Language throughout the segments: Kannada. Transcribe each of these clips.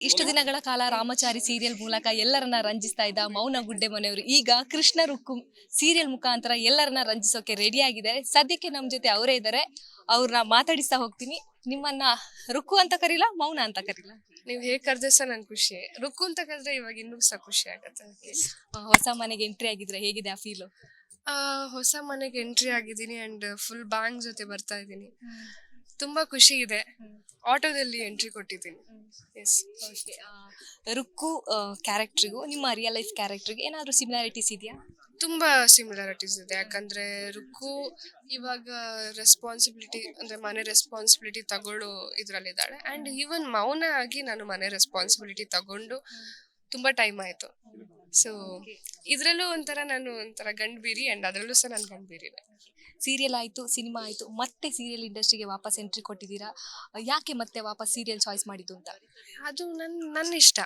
ಇಷ್ಟು ದಿನಗಳ ಕಾಲ ರಾಮಚಾರಿ ಸೀರಿಯಲ್ ಮೂಲಕ ಎಲ್ಲರನ್ನ ರಂಜಿಸ್ತಾ ಇದ್ದ ಮೌನ ಗುಡ್ಡೆ ಮನೆಯವರು ಈಗ ಕೃಷ್ಣ ರುಕ್ಕು ಸೀರಿಯಲ್ ಮುಖಾಂತರ ಎಲ್ಲರನ್ನ ರಂಜಿಸೋಕೆ ರೆಡಿ ಆಗಿದ್ದಾರೆ. ಸದ್ಯಕ್ಕೆ ನಮ್ ಜೊತೆ ಅವರೇ ಇದ್ದಾರೆ. ಅವ್ರನ್ನ ಮಾತಾಡಿಸ್ತಾ ಹೋಗ್ತೀನಿ. ನಿಮ್ಮನ್ನ ರುಕ್ಕು ಅಂತ ಕರೀಲಾ, ಮೌನ ಅಂತ ಕರೀಲಾ? ನೀವ್ ಹೇಗ್ ಕರ್ದ್ರೆ ಸಹ ನನ್ ಖುಷಿ. ರುಕ್ಕು ಅಂತ ಕರೆದ್ರೆ ಇವಾಗ ಇನ್ನೂ ಸಹ ಖುಷಿ ಆಗತ್ತೆ. ಹೊಸ ಮನೆಗೆ ಎಂಟ್ರಿ ಆಗಿದ್ರೆ ಹೇಗಿದೆ ಆ ಫೀಲು? ಹೊಸ ಮನೆಗೆ ಎಂಟ್ರಿ ಆಗಿದ್ದೀನಿ ಅಂಡ್ ಫುಲ್ ಬ್ಯಾಂಗ್ ಜೊತೆ ಬರ್ತಾ ಇದ್ದೀನಿ. ತುಂಬಾ ಖುಷಿ ಇದೆ. ಆಟೋದಲ್ಲಿ ಎಂಟ್ರಿ ಕೊಟ್ಟಿದ್ದೀನಿ. ಎಸ್. ರುಕ್ಕು ಕ್ಯಾರೆಕ್ಟರ್ಗೂ ನಿಮ್ಮ ರಿಯಲ್ ಲೈಫ್ ಕ್ಯಾರೆಕ್ಟರ್ಗೆ ಏನಾದ್ರು ಸಿಮಿಲಾರಿಟೀಸ್ ಇದೆಯಾ? ತುಂಬಾ ಸಿಮಿಲಾರಿಟೀಸ್ ಇದೆ. ಯಾಕಂದ್ರೆ ರುಕ್ಕು ಇವಾಗ ರೆಸ್ಪಾನ್ಸಿಬಿಲಿಟಿ ಅಂದ್ರೆ ಮನೆ ರೆಸ್ಪಾನ್ಸಿಬಿಲಿಟಿ ತಗೊಳ್ಳೋ ಇದ್ರಲ್ಲಿದ್ದಾಳೆ. ಅಂಡ್ ಈವನ್ ಮೌನ ಆಗಿ ನಾನು ಮನೆ ರೆಸ್ಪಾನ್ಸಿಬಿಲಿಟಿ ತಗೊಂಡು ತುಂಬಾ ಟೈಮ್ ಆಯ್ತು. ಸೊ ಇದ್ರಲ್ಲೂ ನಾನು ಒಂಥರ ಗಂಡ್ ಬೀರಿ ಅಂಡ್ ಅದ್ರಲ್ಲೂ ಸಹ ನಾನು ಗಂಡ್ ಬೀರಿದೆ. ಸೀರಿಯಲ್ ಆಯ್ತು, ಸಿನಿಮಾ ಆಯ್ತು, ಮತ್ತೆ ಸೀರಿಯಲ್ ಇಂಡಸ್ಟ್ರಿಗೆ ವಾಪಸ್ ಎಂಟ್ರಿ ಕೊಟ್ಟಿದ್ದೀರಾ. ಯಾಕೆ ಮತ್ತೆ ವಾಪಸ್ ಸೀರಿಯಲ್ ಚಾಯ್ಸ್ ಮಾಡಿದ್ದು ಅಂತ? ಅದು ನನ್ನ ಇಷ್ಟ.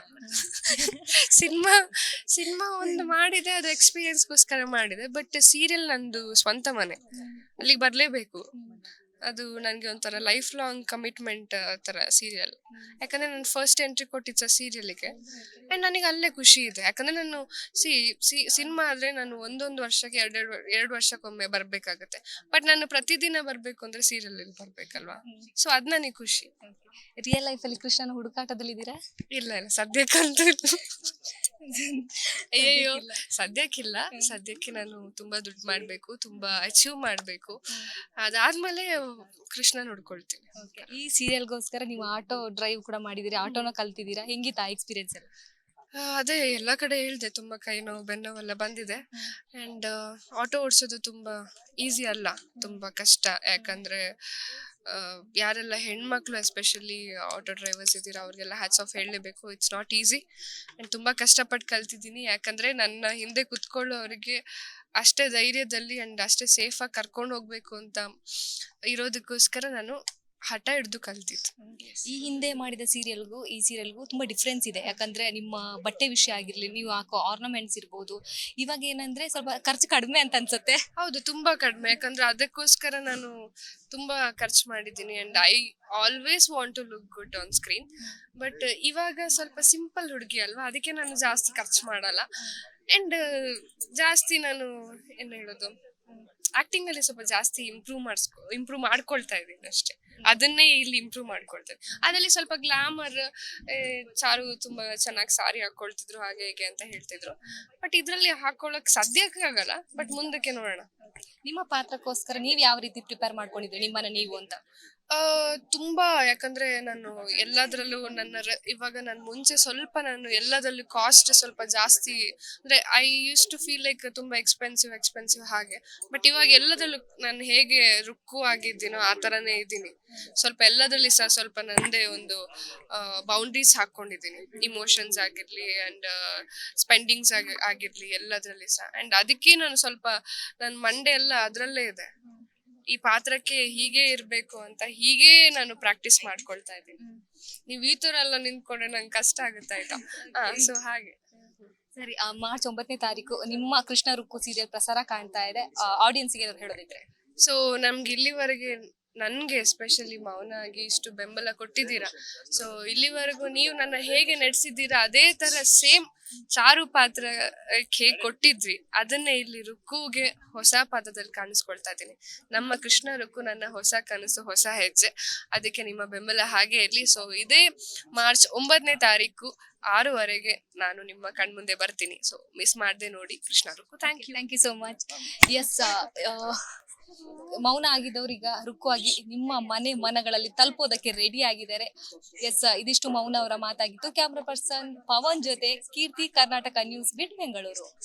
ಸಿನಿಮಾ ಸಿನಿಮಾ ಒಂದು ಮಾಡಿದೆ, ಅದು ಎಕ್ಸ್ಪೀರಿಯನ್ಸ್ಗೋಸ್ಕರ ಮಾಡಿದೆ. ಬಟ್ ಸೀರಿಯಲ್ ನಂದು ಸ್ವಂತ ಮನೆ, ಅಲ್ಲಿಗೆ ಬರಲೇಬೇಕು. ಅದು ನನಗೆ ಒಂಥರ ಲೈಫ್ ಲಾಂಗ್ ಕಮಿಟ್ಮೆಂಟ್ ಥರ ಸೀರಿಯಲ್. ಯಾಕಂದರೆ ನಾನು ಫಸ್ಟ್ ಎಂಟ್ರಿ ಕೊಟ್ಟಿದ್ದ ಸೀರಿಯಲಿಗೆ ಆ್ಯಂಡ್ ನನಗೆ ಅಲ್ಲೇ ಖುಷಿ ಇದೆ. ಯಾಕಂದರೆ ನಾನು ಸಿನಿಮಾ ಆದರೆ ನಾನು ಒಂದೊಂದು ವರ್ಷಕ್ಕೆ ಎರಡು ವರ್ಷಕ್ಕೊಮ್ಮೆ ಬರಬೇಕಾಗತ್ತೆ. ಬಟ್ ನಾನು ಪ್ರತಿದಿನ ಬರಬೇಕು ಅಂದರೆ ಸೀರಿಯಲಲ್ಲಿ ಬರಬೇಕಲ್ವಾ. ಸೊ ಅದು ನನಗೆ ಖುಷಿ. ರಿಯಲ್ ಲೈಫಲ್ಲಿ ಕೃಷ್ಣನ ಹುಡುಕಾಟದಲ್ಲಿದ್ದೀರಾ? ಇಲ್ಲ ಸದ್ಯಕ್ಕಂತೂ ಅಯ್ಯೋ ಸದ್ಯಕ್ಕಿಲ್ಲ. ಸದ್ಯಕ್ಕೆ ನಾನು ತುಂಬಾ ದುಡ್ಡು ಮಾಡ್ಬೇಕು, ತುಂಬಾ ಅಚೀವ್ ಮಾಡ್ಬೇಕು. ಅದಾದ್ಮೇಲೆ ಕೃಷ್ಣ ನೋಡ್ಕೊಳ್ತೀನಿ. ಈ ಸೀರಿಯಲ್ಗೋಸ್ಕರ ನೀವು ಆಟೋ ಡ್ರೈವ್ ಕೂಡ ಮಾಡಿದಿರಿ, ಆಟೋನ ಕಲ್ತಿದ್ದೀರಾ. ಹೆಂಗಿತ್ತಾ ಎಕ್ಸ್ಪೀರಿಯನ್ಸ್ ಎಲ್ಲ? ಅದೇ ಎಲ್ಲ ಕಡೆ ಹೇಳ್ದೆ, ತುಂಬಾ ಕೈ ನೋವು ಬೆನ್ನೋವೆಲ್ಲ ಬಂದಿದೆ. ಅಂಡ್ ಆಟೋ ಓಡಿಸೋದು ತುಂಬಾ ಈಸಿ ಅಲ್ಲ, ತುಂಬಾ ಕಷ್ಟ. ಯಾಕಂದ್ರೆ ಯಾರೆಲ್ಲ ಹೆಣ್ಮಕ್ಳು ಎಸ್ಪೆಷಲಿ ಆಟೋ ಡ್ರೈವರ್ಸ್ ಇದ್ದೀರಾ ಅವ್ರಿಗೆಲ್ಲ ಹ್ಯಾಟ್ಸ್ ಆಫ್ ಹೇಳಲೇಬೇಕು. ಇಟ್ಸ್ ನಾಟ್ ಈಸಿ ಆ್ಯಂಡ್ ತುಂಬ ಕಷ್ಟಪಟ್ಟು ಕಲ್ತಿದ್ದೀನಿ. ಯಾಕಂದರೆ ನನ್ನ ಹಿಂದೆ ಕುತ್ಕೊಳ್ಳೋರಿಗೆ ಅಷ್ಟೇ ಧೈರ್ಯದಲ್ಲಿ ಆ್ಯಂಡ್ ಅಷ್ಟೇ ಸೇಫಾಗಿ ಕರ್ಕೊಂಡು ಹೋಗ್ಬೇಕು ಅಂತ ಇರೋದಕ್ಕೋಸ್ಕರ ನಾನು ಹಠ ಹಿಡ್ದು ಕಲ್ತಿದ್ದು. ಈ ಹಿಂದೆ ಮಾಡಿದ ಸೀರಿಯಲ್ಗೂ ಈ ಸೀರಿಯಲ್ಗೂ ತುಂಬಾ ಡಿಫ್ರೆನ್ಸ್ ಇದೆ. ಯಾಕಂದ್ರೆ ನಿಮ್ಮ ಬಟ್ಟೆ ವಿಷಯ ಆಗಿರ್ಲಿ, ನೀವು ಹಾಕೋ ಆರ್ನಮೆಂಟ್ಸ್ ಇರ್ಬೋದು, ಇವಾಗ ಏನಂದ್ರೆ ಸ್ವಲ್ಪ ಖರ್ಚು ಕಡಿಮೆ ಅಂತ ಅನ್ಸುತ್ತೆ. ಹೌದು, ತುಂಬಾ ಕಡಿಮೆ. ಯಾಕಂದ್ರೆ ಅದಕ್ಕೋಸ್ಕರ ನಾನು ತುಂಬಾ ಖರ್ಚು ಮಾಡಿದ್ದೀನಿ and I always want to look good on screen. But ಇವಾಗ ಸ್ವಲ್ಪ ಸಿಂಪಲ್ ಹುಡುಗಿ ಅಲ್ವಾ, ಅದಕ್ಕೆ ನಾನು ಜಾಸ್ತಿ ಖರ್ಚು ಮಾಡಲ್ಲ. ಅಂಡ್ ಜಾಸ್ತಿ ನಾನು ಏನು ಹೇಳೋದು, ಆಕ್ಟಿಂಗ್ ಅಲ್ಲಿ ಸ್ವಲ್ಪ ಜಾಸ್ತಿ ಇಂಪ್ರೂವ್ ಮಾಡ್ಕೊಳ್ತಾ ಇದ್ದೀನಿ ಅಷ್ಟೇ. ಅದನ್ನೇ ಇಲ್ಲಿ ಇಂಪ್ರೂವ್ ಮಾಡ್ಕೊಳ್ತೇನೆ. ಅದರಲ್ಲಿ ಸ್ವಲ್ಪ ಗ್ಲಾಮರ್, ಚಾರು ತುಂಬಾ ಚೆನ್ನಾಗಿ ಸಾರಿ ಹಾಕೊಳ್ತಿದ್ರು ಹಾಗೆ ಹೇಗೆ ಅಂತ ಹೇಳ್ತಿದ್ರು. ಬಟ್ ಇದ್ರಲ್ಲಿ ಹಾಕೊಳಕ್ ಸದ್ಯಕ್ಕೆ ಆಗಲ್ಲ, ಬಟ್ ಮುಂದಕ್ಕೆ ನೋಡೋಣ. ನಿಮ್ಮ ಪಾತ್ರಕ್ಕೋಸ್ಕರ ನೀವು ಯಾವ ರೀತಿ ಪ್ರಿಪೇರ್ ಮಾಡ್ಕೊಂಡಿದ್ರಿ ನಿಮ್ಮನ್ನ ನೀವು ಅಂತ? ತುಂಬಾ. ಯಾಕಂದ್ರೆ ನಾನು ಎಲ್ಲದರಲ್ಲೂ ಇವಾಗ ನಾನು ಮುಂಚೆ ಸ್ವಲ್ಪ ನಾನು ಎಲ್ಲದರಲ್ಲೂ ಕಾಸ್ಟ್ ಸ್ವಲ್ಪ ಜಾಸ್ತಿ, ಅಂದ್ರೆ I used to feel like ತುಂಬಾ ಎಕ್ಸ್ಪೆನ್ಸಿವ್ ಹಾಗೆ. ಬಟ್ ಇವಾಗ ಎಲ್ಲದರಲ್ಲೂ ನಾನು ಹೇಗೆ ರುಕ್ಕು ಆಗಿದ್ದೀನೋ ಆ ಥರನೇ ಇದ್ದೀನಿ. ಸ್ವಲ್ಪ ಎಲ್ಲದರಲ್ಲಿ ಸಹ ಸ್ವಲ್ಪ ನಂದೇ ಒಂದು ಬೌಂಡ್ರೀಸ್ ಹಾಕೊಂಡಿದ್ದೀನಿ. ಇಮೋಷನ್ಸ್ ಆಗಿರ್ಲಿ ಅಂಡ್ ಸ್ಪೆಂಡಿಂಗ್ಸ್ ಆಗಿರ್ಲಿ ಎಲ್ಲದರಲ್ಲಿ ಸಹ. ಅಂಡ್ ಅದಕ್ಕೆ ನಾನು ಸ್ವಲ್ಪ ನನ್ನ ಮಂಡೆ ಎಲ್ಲ ಅದರಲ್ಲೇ ಇದೆ. ಈ ಪಾತ್ರಕ್ಕೆ ಹೀಗೆ ಇರ್ಬೇಕು ಅಂತ ಹೀಗೆ ನಾನು ಪ್ರಾಕ್ಟೀಸ್ ಮಾಡ್ಕೊಳ್ತಾ ಇದ್ದೀನಿ. ನೀವು ಈ ತರ ಎಲ್ಲ ನಿಂತ್ಕೊಂಡ್ರೆ ನಂಗೆ ಕಷ್ಟ ಆಗುತ್ತೆ ಆಯ್ತಾ. ಸೊ ಹಾಗೆ. ಸರಿ, ಮಾರ್ಚ್ 9ನೇ ತಾರೀಕು ನಿಮ್ಮ ಕೃಷ್ಣ ರುಕ್ಕು ಸೀರಿಯಲ್ ಪ್ರಸಾರ ಕಾಣ್ತಾ ಇದೆ. ಆಡಿಯನ್ಸ್ಗೆ ಏನಾದ್ರು ಹೇಳೋದಿದ್ರೆ? ಸೊ ನಮ್ಗೆ ಇಲ್ಲಿವರೆಗೆ ನನ್ಗೆ ಎಸ್ಪೆಷಲಿ ಮೌನ ಆಗಿ ಇಷ್ಟು ಬೆಂಬಲ ಕೊಟ್ಟಿದ್ದೀರಾ. ಸೊ ಇಲ್ಲಿವರೆಗೂ ನೀವು ನನ್ನ ಹೇಗೆ ನಡೆಸಿದ್ದೀರಾ ಅದೇ ತರ ಸೇಮ್ ಚಾರು ಪಾತ್ರ ಹೇಗೆ ಕೊಟ್ಟಿದ್ವಿ ಅದನ್ನೇ ಇಲ್ಲಿ ರುಕ್ಕುಗೆ ಹೊಸ ಪಾತ್ರದಲ್ಲಿ ಕಾಣಿಸ್ಕೊಳ್ತಾ ಇದ್ದೀನಿ. ನಮ್ಮ ಕೃಷ್ಣ ರುಕ್ಕು ನನ್ನ ಹೊಸ ಕನಸು, ಹೊಸ ಹೆಜ್ಜೆ. ಅದಕ್ಕೆ ನಿಮ್ಮ ಬೆಂಬಲ ಹಾಗೆ ಇರಲಿ. ಸೊ ಇದೇ ಮಾರ್ಚ್ 9ನೇ ತಾರೀಕು 6:00 ನಾನು ನಿಮ್ಮ ಕಣ್ಮುಂದೆ ಬರ್ತೀನಿ. ಸೊ ಮಿಸ್ ಮಾಡದೆ ನೋಡಿ Krishna Rukku. Thank you so much. Yes, ಮೌನ ಆಗಿದ್ದವ್ರೀಗ ರುಕ್ಕು ಆಗಿ ನಿಮ್ಮ ಮನಗಳಲ್ಲಿ ತಲುಪೋದಕ್ಕೆ ರೆಡಿ ಆಗಿದ್ದಾರೆ. ಎಸ್, ಇದಿಷ್ಟು ಮೌನ ಅವರ ಮಾತಾಗಿತ್ತು. ಕ್ಯಾಮ್ರಾ ಪರ್ಸನ್ ಪವನ್ ಜೊತೆ ಕೀರ್ತಿ, ಕರ್ನಾಟಕ ನ್ಯೂಸ್ ಬಿಟ್, ಬೆಂಗಳೂರು.